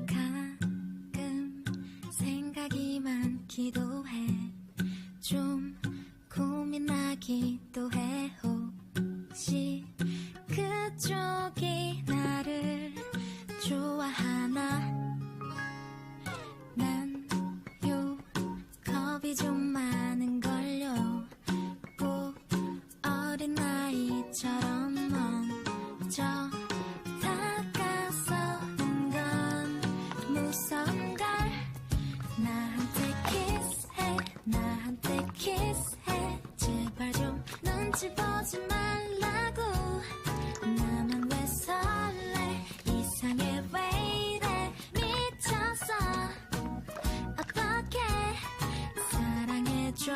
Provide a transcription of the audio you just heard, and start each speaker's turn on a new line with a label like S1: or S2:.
S1: 가끔 생각이 많기도 해. 좀 고민하기도 해. 혹시 그쪽이 나를 좋아하나? 난 요 겁이 좀 많은걸요. 꼭 어린아이처럼 먼저 다가서는 건 무서운걸. 나한테 키스해, 나한테 키스해. 제발 좀 눈치 보지 말라고. 나만 왜 설레, 이상해 왜 이래 미쳐서. 어떡해 사랑해줘.